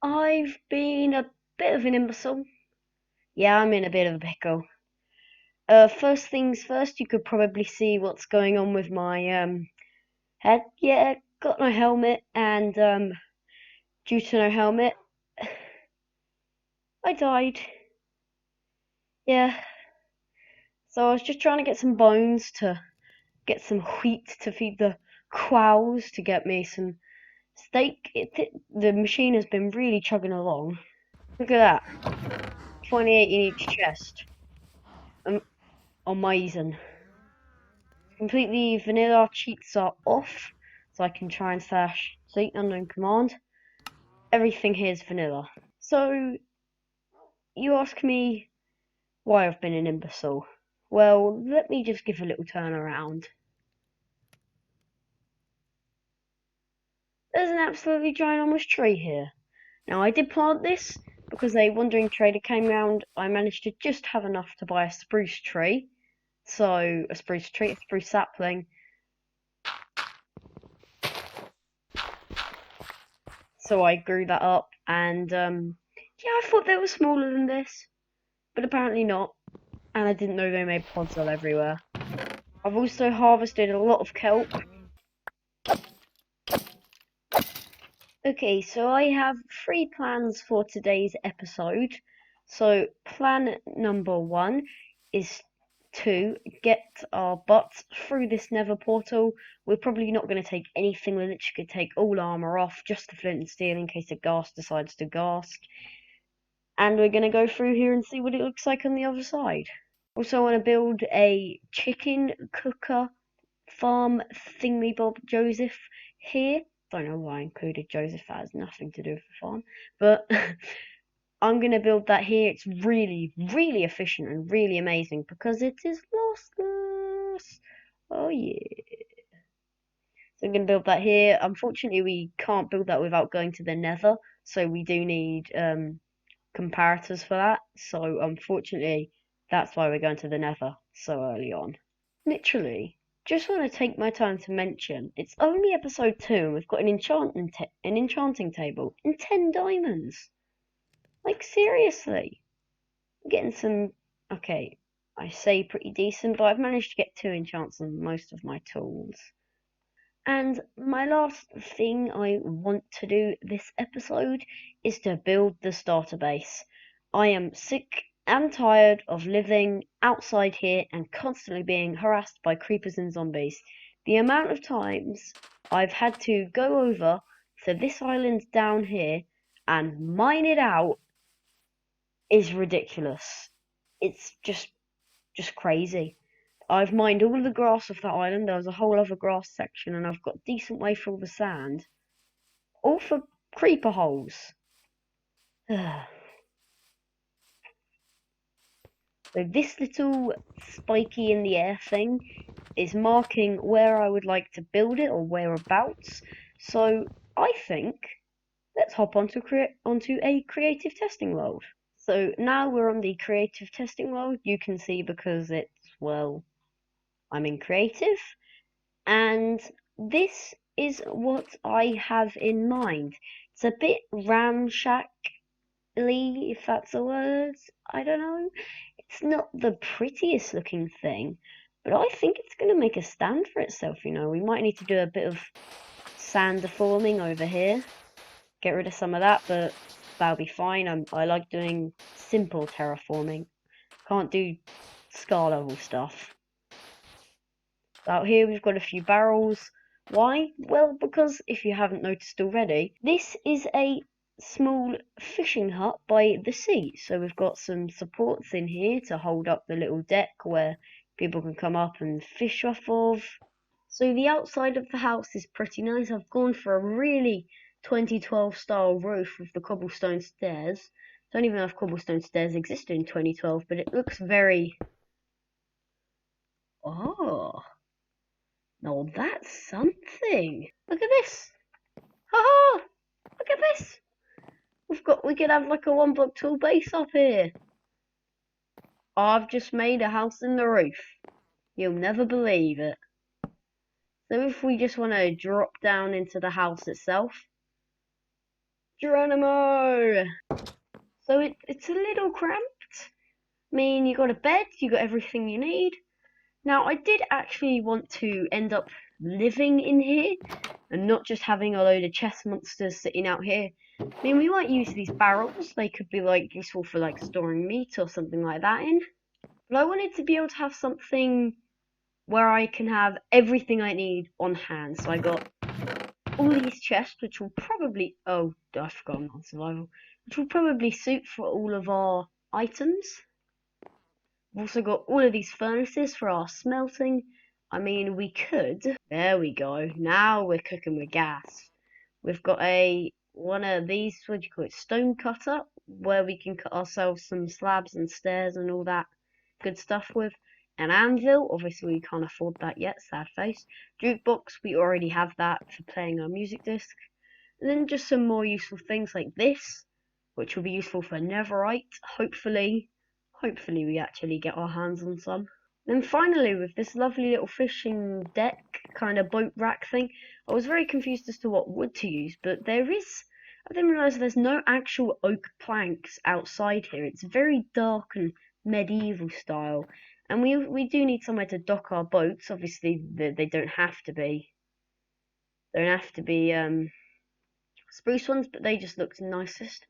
I've been a bit of an imbecile. Yeah, I'm in a bit of a pickle. First things first, you could probably see what's going on with my head. Yeah, got no helmet, and due to no helmet, I died. Yeah, so I was just trying to get some bones to get some wheat to feed the cows to get me some steak. The machine has been really chugging along. Look at that, 28 in each chest. Um, Amazing. Completely vanilla cheats are off, so I can try and slash seek unknown command. Everything here is vanilla. So you ask me why I've been an imbecile. Well, let me just give a little turn around. There's an absolutely ginormous tree here. Now I did plant this because a wandering trader came round. I managed to just have enough to buy a spruce tree. So a spruce sapling. So I grew that up, and yeah, I thought they were smaller than this, but apparently not. And I didn't know they made pods all everywhere. I've also harvested a lot of kelp. Okay, so I have three plans for today's episode. So plan number one is to get our butts through this nether portal. We're probably not going to take anything with it. You could take all armor off, just the flint and steel in case the ghast decides to ghast. And we're going to go through here and see what it looks like on the other side. Also, I want to build a chicken cooker farm thingy bob Joseph here. Don't know why I included Joseph, that has nothing to do with the farm. But I'm going to build that here. It's really, really efficient and really amazing because it is lossless. Oh yeah. So I'm going to build that here. Unfortunately, we can't build that without going to the nether. So we do need comparators for that. So unfortunately, that's why we're going to the nether so early on. Literally. Just want to take my time to mention it's only episode 2 and we've got an enchanting table and 10 diamonds. Like seriously. I'm getting some okay, I say pretty decent, but I've managed to get 2 enchants on most of my tools. And my last thing I want to do this episode is to build the starter base. I am sick and tired of living outside here and constantly being harassed by creepers and zombies. The amount of times I've had to go over to this island down here and mine it out is ridiculous. It's just crazy. I've mined all the grass off that island. There was a whole other grass section, and I've got a decent way through the sand, all for creeper holes. So this little spiky in the air thing is marking where I would like to build it or whereabouts. So I think let's hop onto a creative testing world. So now we're on the creative testing world. You can see because it's well, I'm in creative. And this is what I have in mind. It's a bit ramshackly, if that's a word. I don't know. It's not the prettiest looking thing, but I think it's going to make a stand for itself, you know. We might need to do a bit of sand deforming over here. Get rid of some of that, but that'll be fine. I like doing simple terraforming. Can't do scar level stuff. Out here we've got a few barrels. Why? Well, because if you haven't noticed already, this is a small fishing hut by the sea. So we've got some supports in here to hold up the little deck where people can come up and fish off of. So the outside of the house is pretty nice. I've gone for a really 2012 style roof with the cobblestone stairs. Don't even know if cobblestone stairs existed in 2012, but it looks very... Oh... Now that's something. Look at this. Haha! Look at this. We could have like a 1 block tall base up here. I've just made a house in the roof. You'll never believe it. So if we just want to drop down into the house itself, Geronimo! So it's a little cramped. I mean, you got a bed, you got everything you need. Now, I did actually want to end up living in here and not just having a load of chest monsters sitting out here. I mean, we might use these barrels. They could be like useful for like storing meat or something like that in. But I wanted to be able to have something where I can have everything I need on hand. So I got all these chests, which will probably, oh, I forgot I'm on survival, which will probably suit for all of our items. We've also got all of these furnaces for our smelting. I mean, we could, there we go, now we're cooking with gas. We've got one of these, what do you call it, stone cutter, where we can cut ourselves some slabs and stairs and all that good stuff with. An anvil, obviously we can't afford that yet, sad face. Jukebox, we already have that for playing our music disc. And then just some more useful things like this, which will be useful for netherite, hopefully we actually get our hands on some. Then finally, with this lovely little fishing deck kind of boat rack thing, I was very confused as to what wood to use, but I didn't realise there's no actual oak planks outside here. It's very dark and medieval style, and we do need somewhere to dock our boats. Obviously, they don't have to be. They don't have to be spruce ones, but they just look nicest.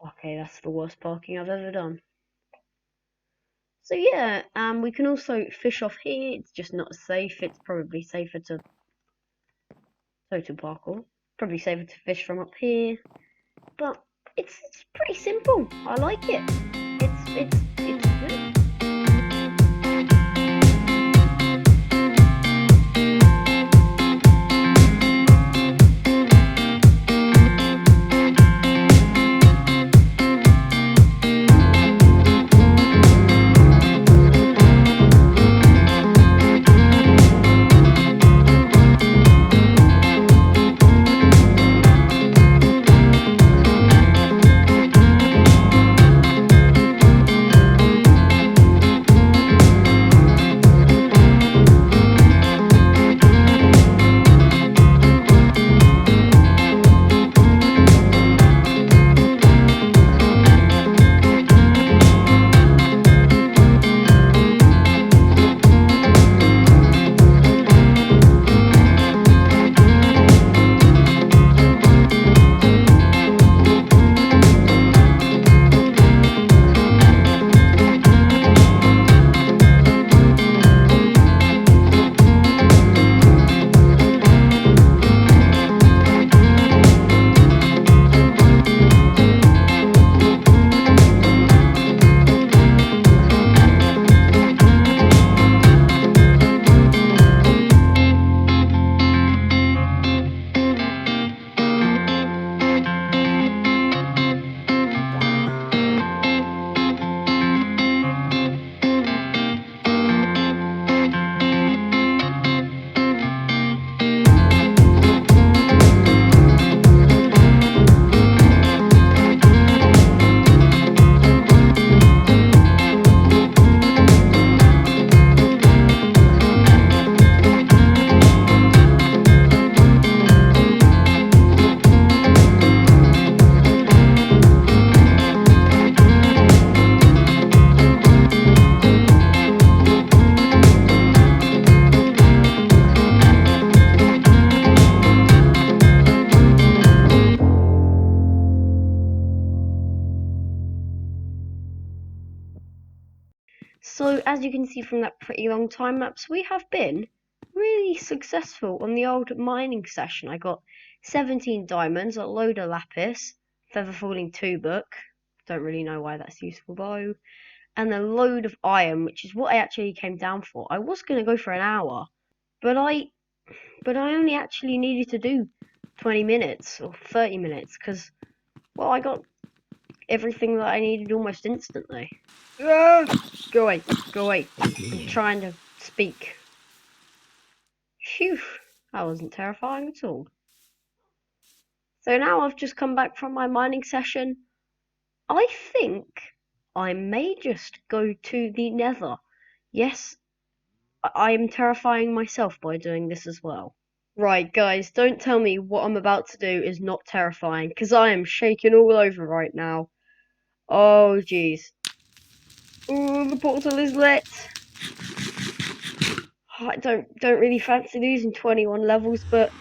Okay, that's the worst parking I've ever done. So yeah, we can also fish off here. It's just not safe. It's probably safer to total parkour. Probably safer to fish from up here. But it's pretty simple. I like it. It's good. So as you can see from that pretty long time lapse, we have been really successful on the old mining session. I got 17 diamonds, a load of lapis, feather falling 2 book, don't really know why that's useful though, and a load of iron, which is what I actually came down for. I was going to go for an hour, but I only actually needed to do 20 minutes or 30 minutes because, well, I got everything that I needed almost instantly. Go away, go away. I'm trying to speak. Phew, that wasn't terrifying at all. So now I've just come back from my mining session. I think I may just go to the Nether. Yes, I am terrifying myself by doing this as well. Right, guys, don't tell me what I'm about to do is not terrifying, because I am shaking all over right now. Oh, jeez. Ooh, the portal is lit. I don't really fancy losing 21 levels, but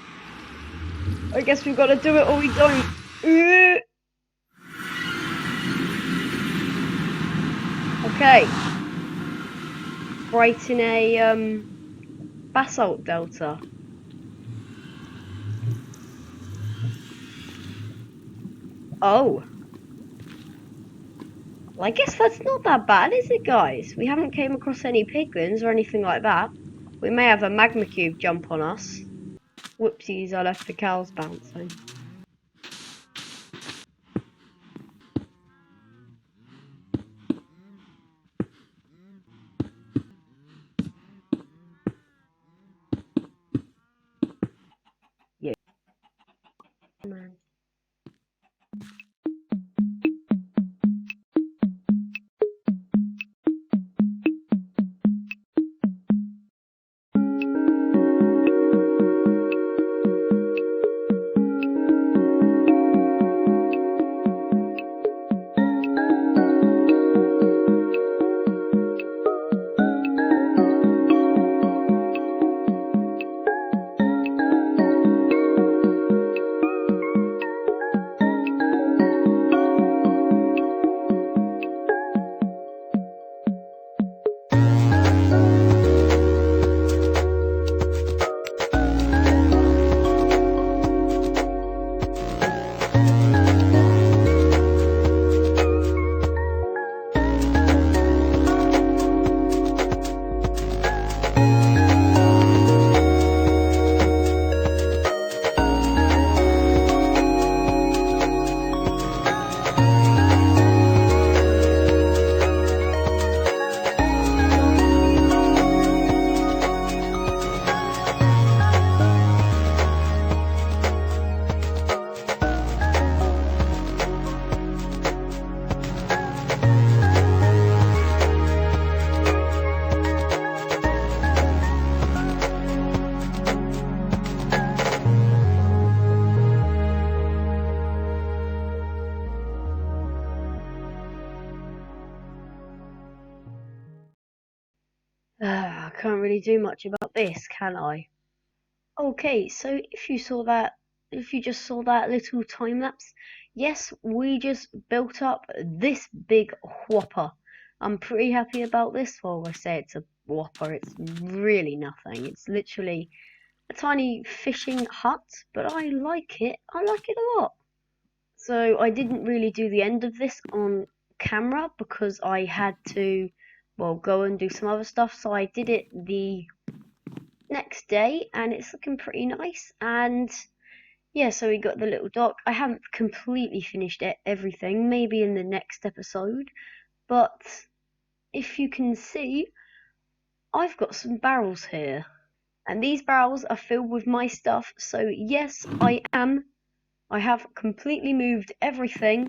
I guess we've got to do it or we don't. Ooh. Okay. Right in a basalt delta. Oh. Well, I guess that's not that bad, is it, guys? We haven't came across any piglins or anything like that. We may have a magma cube jump on us. Whoopsies, I left the cows bouncing. Yeah, man. I can't really do much about this, can I? Okay, so if you just saw that little time lapse, yes, we just built up this big whopper. I'm pretty happy about this. Well, I say it's a whopper, it's really nothing. It's literally a tiny fishing hut, but I like it. I like it a lot. So I didn't really do the end of this on camera because I had to, well, go and do some other stuff. So I did it the next day and it's looking pretty nice. And yeah, so we got the little dock. I haven't completely finished everything, maybe in the next episode, but if you can see, I've got some barrels here. And these barrels are filled with my stuff, so yes, I have completely moved everything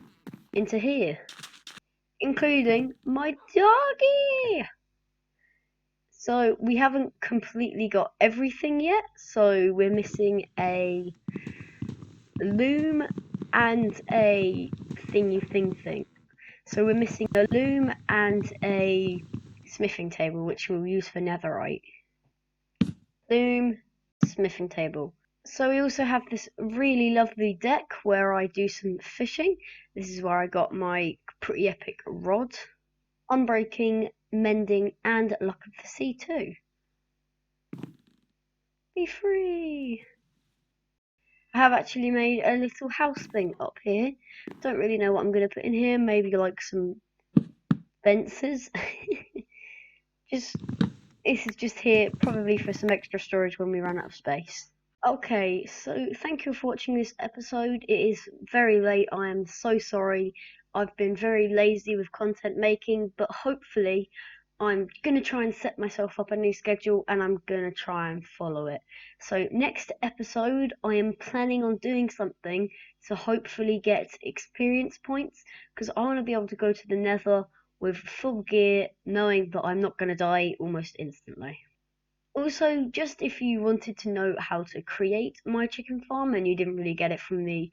into here, including my doggy. So we haven't completely got everything yet, so we're missing a loom and a thing. So we're missing a loom and a smithing table, which we'll use for netherite. Loom, smithing table. So we also have this really lovely deck where I do some fishing. This is where I got my pretty epic rod. Unbreaking, mending, and luck of the sea too. Be free! I have actually made a little house thing up here. Don't really know what I'm going to put in here. Maybe like some fences. This is just here probably for some extra storage when we run out of space. Okay, so thank you for watching this episode. It is very late. I am so sorry. I've been very lazy with content making, but hopefully I'm going to try and set myself up a new schedule and I'm going to try and follow it. So next episode, I am planning on doing something to hopefully get experience points because I want to be able to go to the Nether with full gear, knowing that I'm not going to die almost instantly. Also, just if you wanted to know how to create my chicken farm and you didn't really get it from the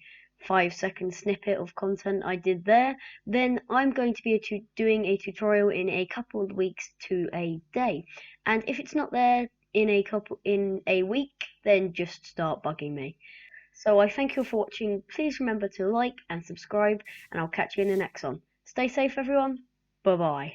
5-second snippet of content I did there, then I'm going to be doing a tutorial in a couple of weeks to a day. And if it's not there in a week, then just start bugging me. So I thank you for watching. Please remember to like and subscribe, and I'll catch you in the next one. Stay safe, everyone. Bye bye.